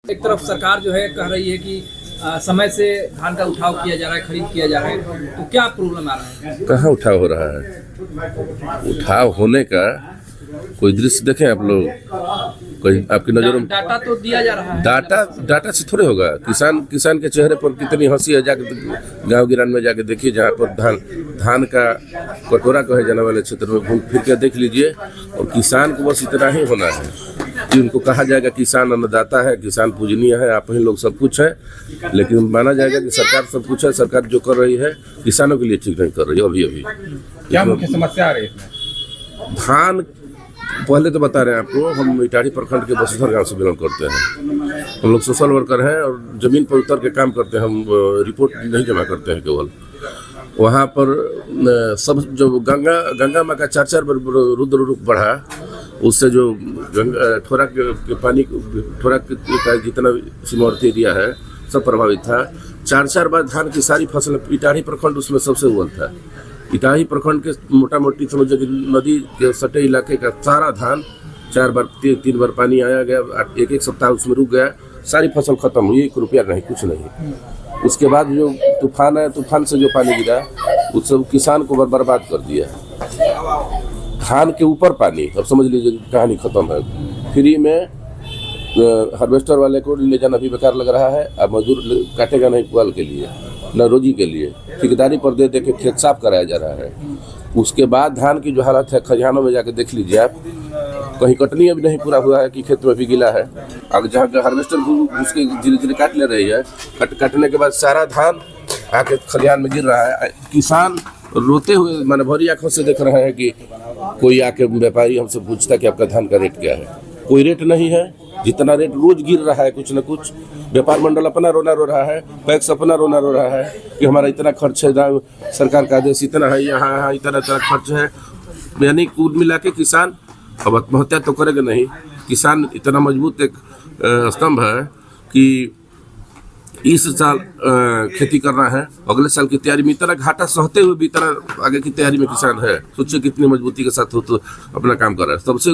एक तरफ सरकार जो है कह रही है कि समय से धान का उठाव किया जा रहा है, खरीद किया जा रहा है, तो क्या प्रॉब्लम आ रहा है? कहाँ उठाव हो रहा है? उठाव होने का कोई दृश्य देखें आप लोग, कोई आपकी नजरों में? डाटा तो दिया जा रहा है। डाटा से थोड़े होगा। किसान के चेहरे पर कितनी हंसी है। जाके गांव गिरान में जाके देखिए, जहाँ पर धान का कटोरा कहे जाने वाले क्षेत्र में घूम फिर के देख लीजिए। और किसान को बस इतना ही होना है कि उनको कहा जाएगा किसान अन्नदाता है, किसान पूजनीय है, आप ही लोग सब कुछ है। लेकिन माना जाएगा कि सरकार सब कुछ है, सरकार जो कर रही है किसानों के लिए ठीक नहीं कर रही है। अभी क्या मुख्य समस्या आ रही है इसमें? धान पहले तो बता रहे हैं आपको, हम इटाढ़ी प्रखंड के बसुधर गांव से बिलोंग करते हैं। हम लोग सोशल वर्कर हैं और ज़मीन पर उतर के काम करते हैं। हम रिपोर्ट नहीं जमा करते हैं केवल। वहाँ पर सब जो गंगा माँ का 4 बार रुद्र रूप बढ़ा, उससे जो ठोरा के पानी, ठोरा का जितना सीमावर्ती एरिया है सब प्रभावित था। 4 बार धान की सारी फसल, इटाढ़ी प्रखंड उसमें सबसे अव्वल था। इटाढ़ी प्रखंड के मोटा मोटी समझो कि नदी के सटे इलाके का सारा धान 4 बार 3 बार पानी आया गया, एक सप्ताह उसमें रुक गया, सारी फसल खत्म हुई, 1 रुपया नहीं, कुछ नहीं। उसके बाद जो तूफान है, तूफान से जो पानी गिरा उस सब किसान को बर्बाद कर दिया। धान के ऊपर पानी, अब समझ लीजिए कहानी खत्म है। फ्री में हार्वेस्टर वाले को ले जाना भी बेकार लग रहा है। अब मजदूर काटेगा नहीं पुआल के लिए, न रोजी के लिए, ठेकेदारी पर दे के खेत साफ कराया जा रहा है। उसके बाद धान की जो हालत है, खलिहानों में जाके देख लीजिए आप, कहीं कटनी अभी नहीं पूरा हुआ है कि खेत में भी गिला है। अब जहाँ हार्वेस्टर उसके धीरे धीरे काट ले रही है, काटने के बाद सारा धान आके खलिहान में गिर रहा है। किसान रोते हुए माने भरी आंखों से देख रहे हैं कि कोई आके व्यापारी हमसे पूछता कि आपका धान का रेट क्या है। कोई रेट नहीं है। जितना रेट रोज गिर रहा है कुछ न कुछ। व्यापार मंडल अपना रोना रो रहा है, पैक्स अपना रोना रो रहा है कि हमारा इतना खर्च है, सरकार का आदेश इतना है, यहाँ इतना खर्च है। यानी कुल मिला के किसान अब आत्महत्या तो करेगा नहीं। किसान इतना मजबूत एक स्तंभ है कि इस साल खेती करना है, अगले साल की तैयारी में इतना घाटा सहते हुए भी इतना आगे की तैयारी में किसान है। सोचिए कितनी मजबूती के साथ हो तो अपना काम कर रहा है। सबसे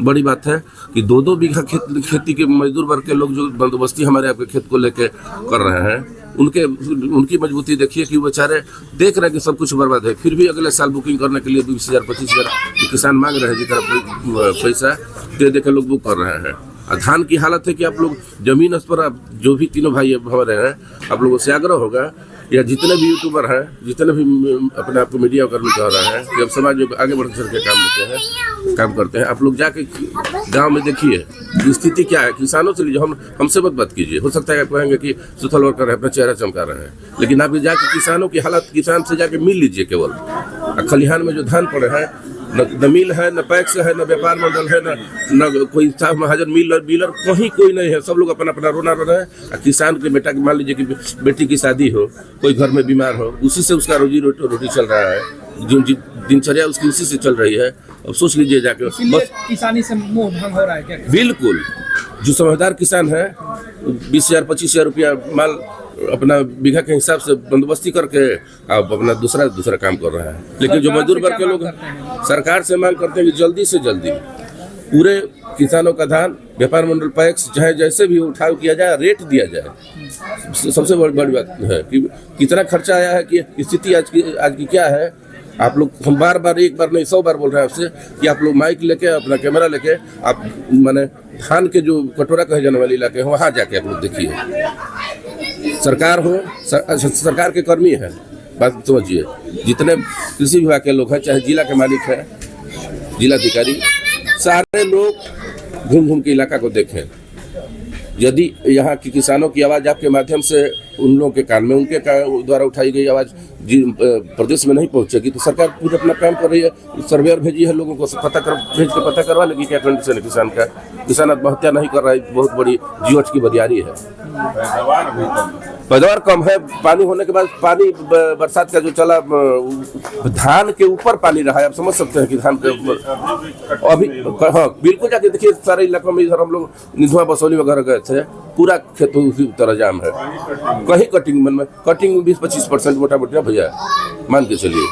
बड़ी बात है कि 2-2 बीघा खेती के मजदूर वर्ग के लोग जो बंदोबस्ती हमारे आपके खेत को लेके कर रहे हैं, उनकी मजबूती देखिए कि बेचारे देख रहे हैं कि सब कुछ बर्बाद है, फिर भी अगले साल बुकिंग करने के लिए 20,000 25,000 किसान मांग रहे हैं। जितना पैसा दे के लोग बुक कर रहे हैं। धान की हालत है कि आप लोग जमीन पर, आप जो भी तीनों भाई हमारे हैं, आप लोगों से आग्रह होगा या जितने भी यूट्यूबर हैं, जितने भी अपने आप को मीडिया कर्मी कह रहे हैं कि अब समाज में आगे बढ़ चल के काम करते हैं, आप लोग जाके गांव में देखिए स्थिति क्या है। किसानों से लीजिए, हमसे मत कीजिए। हो सकता है आप कहेंगे कि सोशल वर्कर है, अपना चेहरा चमका रहे हैं, लेकिन आप जाके किसानों की हालत, किसान से जाके मिल लीजिए। केवल खलिहान में जो धान पड़े हैं, न मिल है, न पैक्स है, न व्यापार मंडल है, न कोई साहब महाजन मिलर कहीं कोई नहीं है। सब लोग अपना अपना रोना रो रहे हैं। किसान के बेटा की मान लीजिए कि बेटी की शादी हो, कोई घर में बीमार हो, उसी से उसका रोटी चल रहा है। जो दिनचर्या उसकी उसी से चल रही है। अब सोच लीजिए जाके, बस किसानी से मोह भंग हो रहा है क्या? बिल्कुल। जो समझदार किसान है 20,000 25,000 रुपया माल अपना बीघा के हिसाब से बंदोबस्ती करके आप अपना दूसरा काम कर रहा है। लेकिन जो मजदूर वर्ग के लोग सरकार से मांग करते हैं कि जल्दी से जल्दी पूरे किसानों का धान व्यापार मंडल पैक्स चाहे जैसे भी उठाव किया जाए, रेट दिया जाए। सबसे बड़ी बात है कि कितना खर्चा आया है, कि स्थिति आज की क्या है। आप लोग, हम बार एक बार नहीं 100 बार बोल रहे हैं आपसे कि आप लोग माइक लेके, अपना कैमरा लेके, आप माने धान के जो कटोरा कहे जाने वाले इलाके हैं वहाँ जाके आप लोग देखिए। सरकार हो, सरकार के कर्मी है, बात समझिए। जितने कृषि विभाग के लोग हैं, चाहे जिला के मालिक हैं, जिलाधिकारी, सारे लोग घूम के इलाका को देखें। यदि यहाँ की किसानों की आवाज़ आपके माध्यम से उन लोगों के कान में, उनके द्वारा उठाई गई आवाज़ प्रदेश में नहीं पहुँचेगी, तो सरकार पूरा अपना काम कर रही है। सर्वेयर भेजी है, लोगों को भेज के पता करवा लेगी क्या कंडीशन है किसान का। किसान आत्महत्या नहीं कर रहा है, बहुत बड़ी जीएच की बदियारी है। पैदावार कम है। पानी होने के बाद, पानी बरसात का जो चला, धान के ऊपर पानी रहा है। आप समझ सकते हैं कि धान के ऊपर अभी, हाँ बिल्कुल, जाके देखिए सारे इलाकों में। इधर हम लोग निधवा बसौली वगैरह गए थे, पूरा खेत उसी तरह जाम है। कहीं कटिंग 20-25% मोटा मोटी भैया मान के चलिए।